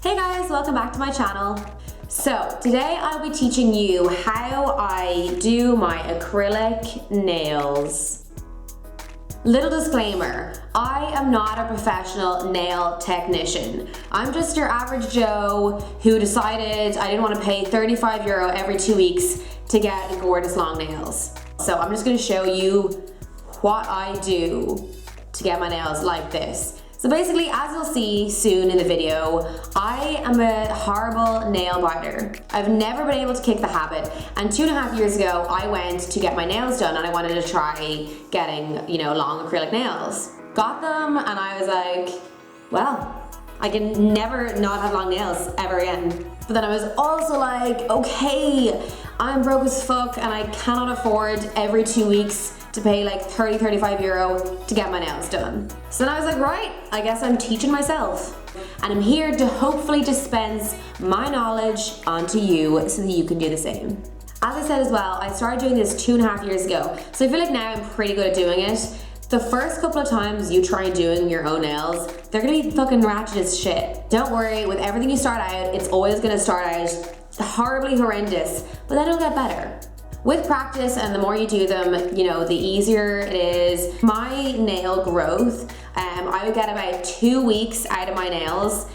Hey guys, welcome back to my channel. So today I'll be teaching you how I do my acrylic nails. Little disclaimer, I am not a professional nail technician. I'm just your average Joe who decided I didn't want to pay €35 every 2 weeks to get gorgeous long nails. So I'm just going to show you what I do to get my nails like this. So basically, as you'll see soon in the video, I am a horrible nail biter. I've never been able to kick the habit, and 2.5 years ago, I went to get my nails done and I wanted to try getting, long acrylic nails. Got them and I was like, well, I can never not have long nails ever again. But then I was also like, okay, I'm broke as fuck and I cannot afford every 2 weeks to pay like €35 to get my nails done. So then I was like, right, I guess I'm teaching myself. And I'm here to hopefully dispense my knowledge onto you so that you can do the same. As I said as well, I started doing this 2.5 years ago. So I feel like now I'm pretty good at doing it. The first couple of times you try doing your own nails, they're gonna be fucking ratchet as shit. Don't worry, with everything you start out, it's always gonna start out horribly horrendous, but then it'll get better. With practice and the more you do them, the easier it is. My nail growth, I would get about 2 weeks out of my nails.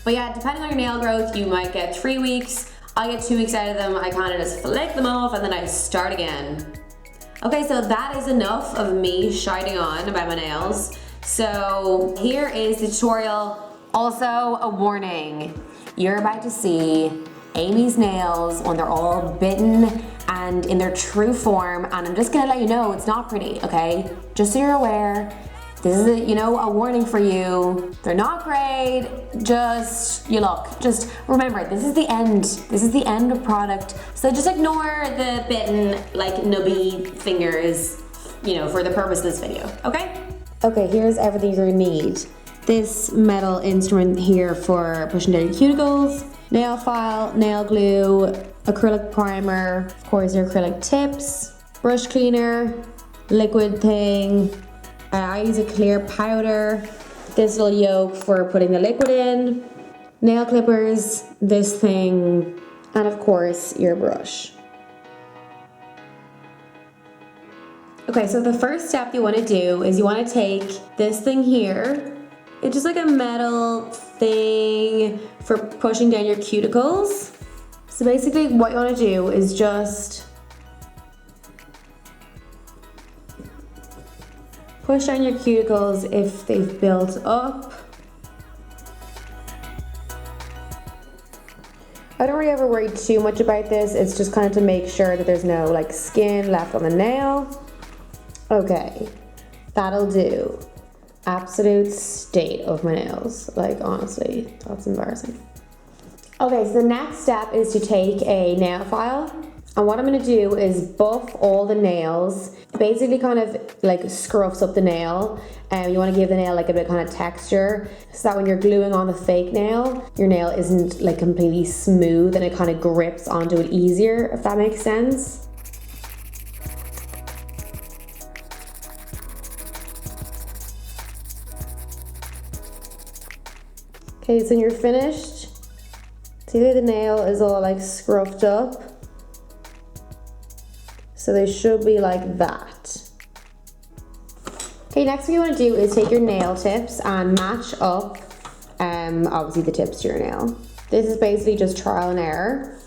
But yeah, depending on your nail growth, you might get 3 weeks. I get 2 weeks out of them. I kind of just flick them off and then I start again. Okay, so that is enough of me shining on about my nails. So here is the tutorial. Also a warning, you're about to see Amy's nails when they're all bitten and in their true form, and I'm just gonna let you know it's not pretty, okay? Just so you're aware, this is a warning for you. They're not great, just remember, this is the end. This is the end of product. So just ignore the bitten, nubby fingers, for the purpose of this video, okay? Okay, here's everything you're gonna need. This metal instrument here for pushing down your cuticles, nail file, nail glue, acrylic primer, of course your acrylic tips, brush cleaner, liquid thing. I use a clear powder, this little yoke for putting the liquid in, nail clippers, this thing, and of course your brush. Okay, so the first step you want to do is you want to take this thing here. It's just like a metal thing for pushing down your cuticles. So basically what you want to do is just push down your cuticles if they've built up. I don't really ever worry too much about this. It's just kind of to make sure that there's no skin left on the nail. Okay, that'll do. Absolute state of my nails, honestly, that's embarrassing. Okay, so the next step is to take a nail file, and what I'm gonna do is buff all the nails, basically kind of scruffs up the nail, and you wanna give the nail a bit kind of texture, so that when you're gluing on the fake nail, your nail isn't completely smooth and it kind of grips onto it easier, if that makes sense. Okay, so when you're finished, see that the nail is all scruffed up? So they should be like that. Okay, next thing you want to do is take your nail tips and match up, obviously the tips to your nail. This is basically just trial and error.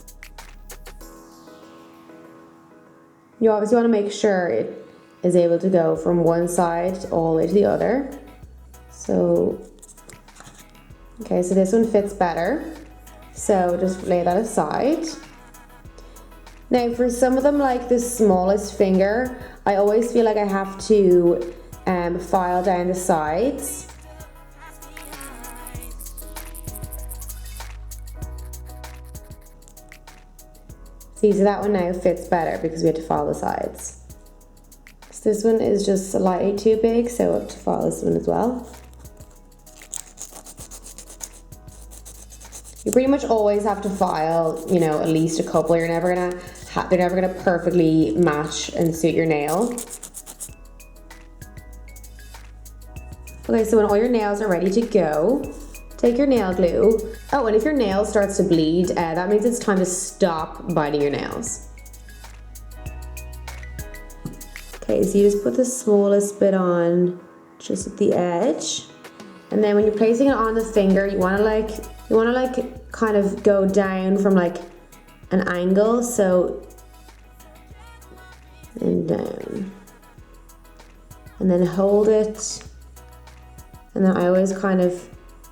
You obviously want to make sure it is able to go from one side all the way to the other. Okay, so this one fits better. So just lay that aside. Now for some of them, like the smallest finger, I always feel like I have to file down the sides. See, so that one now fits better because we had to file the sides. So this one is just slightly too big, so I have to file this one as well. You pretty much always have to file, at least a couple. They're never gonna perfectly match and suit your nail. Okay, so when all your nails are ready to go, take your nail glue. Oh, and if your nail starts to bleed, that means it's time to stop biting your nails. Okay, so you just put the smallest bit on just at the edge. And then when you're placing it on the finger, you wanna kind of go down from like an angle, so, and down. And then hold it. And then I always kind of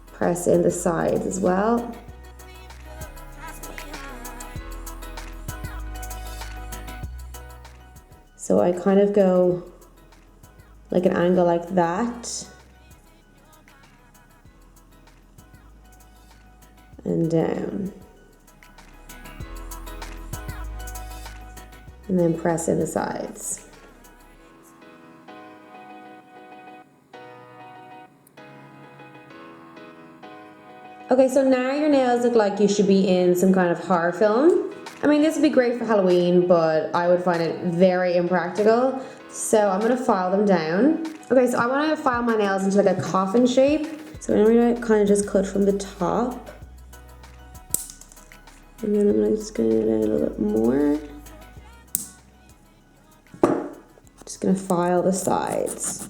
press in the sides as well. So I kind of go like an angle like that. And down. And then press in the sides. Okay, so now your nails look like you should be in some kind of horror film. I mean, this would be great for Halloween, but I would find it very impractical. So I'm gonna file them down. Okay, so I wanna file my nails into like a coffin shape. So I'm gonna kind of just cut from the top. And then I'm just gonna add a little bit more. Just gonna file the sides.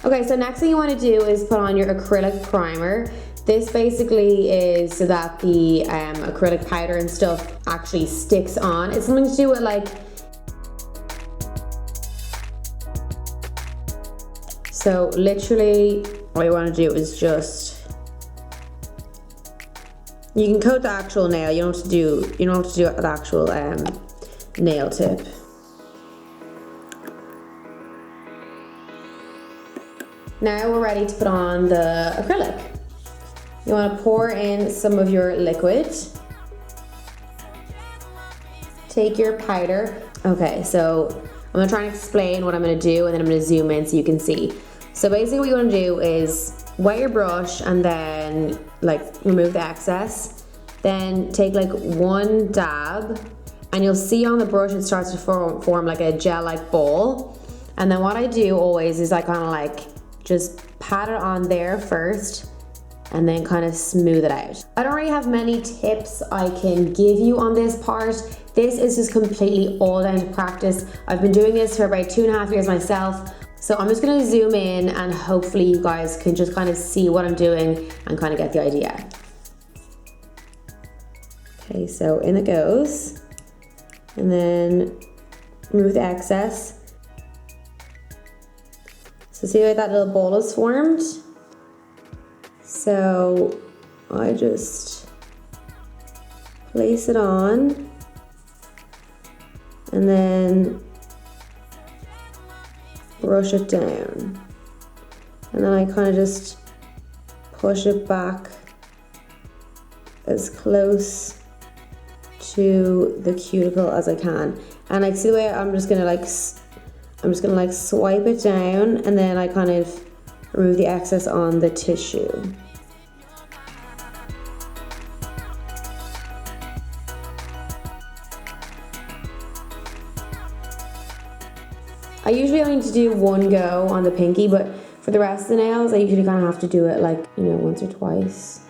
Okay, so next thing you want to do is put on your acrylic primer. This basically is so that the acrylic powder and stuff actually sticks on. It's something to do with like, so literally all you want to do is just, you can coat the actual nail, you don't have to do the actual nail tip. Now we're ready to put on the acrylic. You want to pour in some of your liquid. Take your powder. Okay, so I'm going to try and explain what I'm going to do, and then I'm going to zoom in so you can see. So basically what you want to do is wet your brush and then like remove the excess. Then take like one dab, and you'll see on the brush it starts to form like a gel-like ball. And then what I do always is I kind of like just pat it on there first and then kind of smooth it out. I don't really have many tips I can give you on this part. This is just completely all down to practice. I've been doing this for about 2.5 years myself. So I'm just gonna zoom in and hopefully you guys can just kind of see what I'm doing and kind of get the idea. Okay, so in it goes. And then remove the excess. So see how that little ball is formed? So I just place it on and then brush it down. And then I kind of just push it back as close to the cuticle as I can. And like, see the way I'm just gonna swipe it down, and then I kind of remove the excess on the tissue. I usually only need to do one go on the pinky, but for the rest of the nails, I usually kind of have to do it like, you know, once or twice.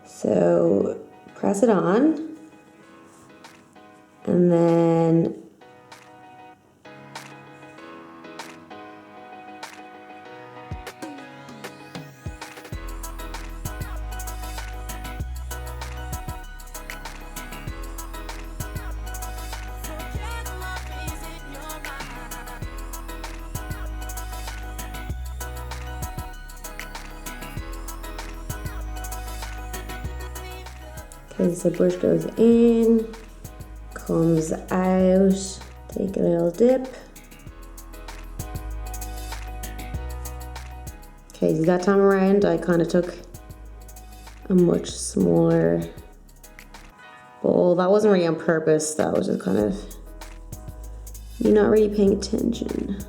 So press it on, and then okay, so brush goes in, comes out. Take a little dip. Okay, so that time around I kind of took a much smaller bowl. That wasn't really on purpose, that was just kind of me not really paying attention.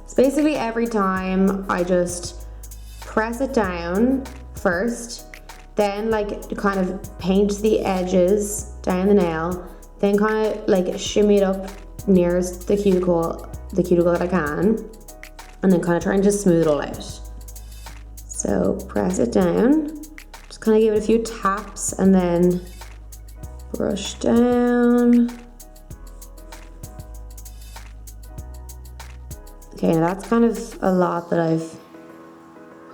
So basically every time I just press it down first, then like kind of paint the edges down the nail, then kind of like shimmy it up nearest the cuticle that I can, and then kind of try and just smooth it all out. So press it down, just kind of give it a few taps and then brush down. Okay, now that's kind of a lot that I've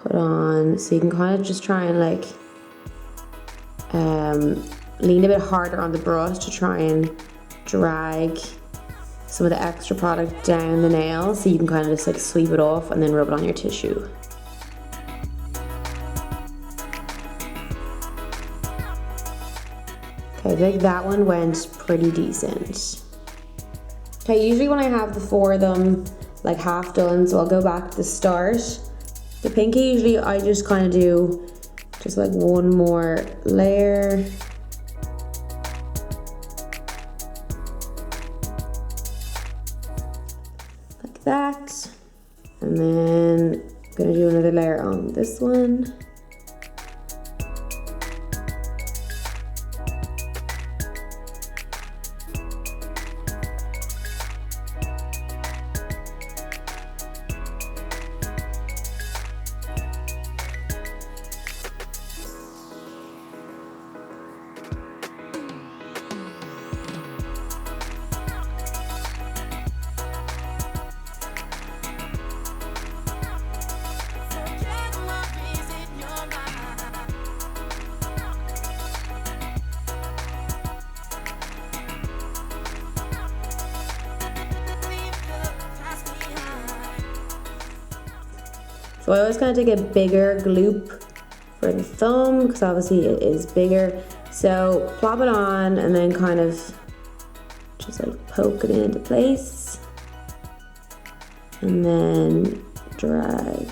put on, so you can kind of just try and like lean a bit harder on the brush to try and drag some of the extra product down the nail, so you can kind of just like sweep it off and then rub it on your tissue. Okay, I think that one went pretty decent. Okay, usually when I have the four of them like half done, so I'll go back to the start. The pinky, usually I just kind of do just like one more layer. Like that. And then I'm gonna do another layer on this one. So I always kind of take a bigger gloop for the thumb, because obviously it is bigger. So plop it on and then kind of just like poke it into place. And then drag.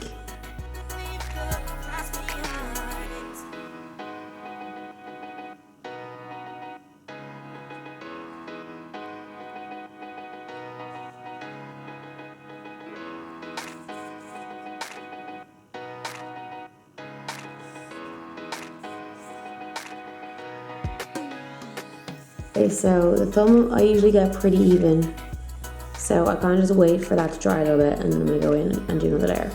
Okay, so the thumb I usually get pretty even, so I kind of just wait for that to dry a little bit, and then I'm going to go in and do another layer.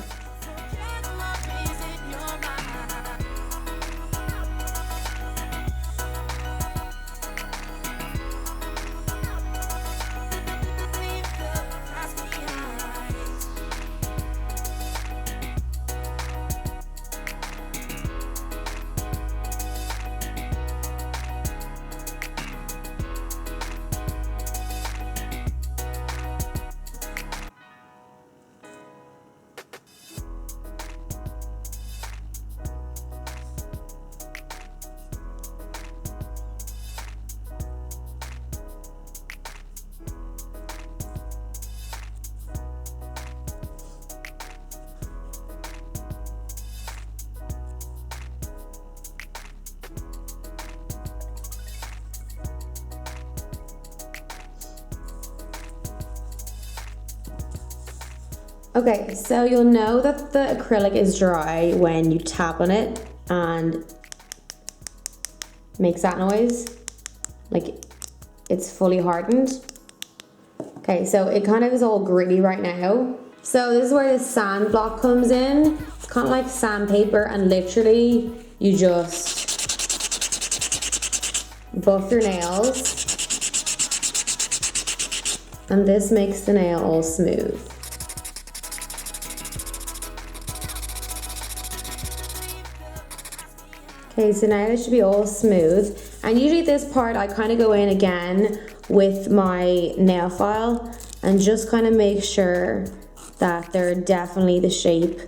Okay, so you'll know that the acrylic is dry when you tap on it and makes that noise, like it's fully hardened. Okay, so it kind of is all gritty right now. So this is where the sand block comes in. It's kind of like sandpaper, and literally you just buff your nails, and this makes the nail all smooth. Okay, so now it should be all smooth. And usually at this part, I kind of go in again with my nail file and just kind of make sure that they're definitely the shape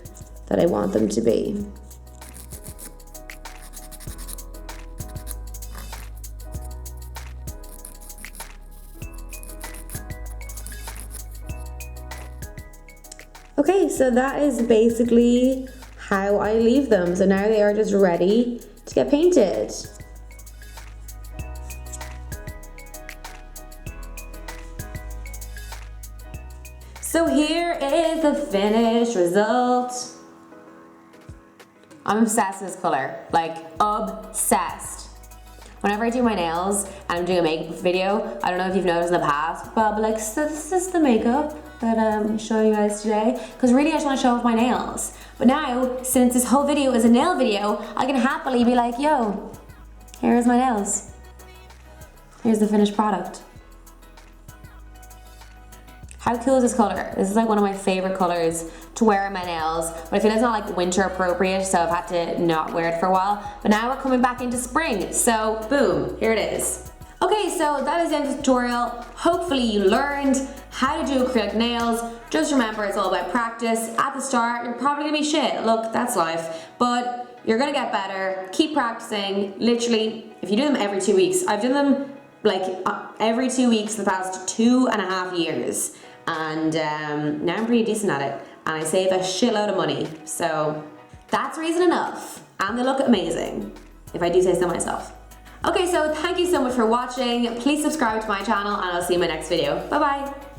that I want them to be. so that is basically how I leave them. So now they are just ready to get painted. So here is the finished result. I'm obsessed with this color, like obsessed. Whenever I do my nails and I'm doing a makeup video, I don't know if you've noticed in the past, but I'll be like, so this is the makeup that I'm showing you guys today. Because really I just want to show off my nails. But now, since this whole video is a nail video, I can happily be like, yo, here's my nails. Here's the finished product. How cool is this color? This is like one of my favorite colors to wear on my nails, but I feel it's not like winter appropriate, so I've had to not wear it for a while. But now we're coming back into spring, so boom, here it is. Okay, so that is the end of the tutorial. Hopefully you learned how to do acrylic nails. Just remember, it's all about practice. At the start, you're probably gonna be shit. Look, that's life. But you're gonna get better. Keep practicing. Literally, if you do them every 2 weeks, I've done them like every 2 weeks the past 2.5 years. And now I'm pretty decent at it. And I save a shitload of money. So that's reason enough. And they look amazing, if I do say so myself. Okay, so thank you so much for watching. Please subscribe to my channel and I'll see you in my next video. Bye bye.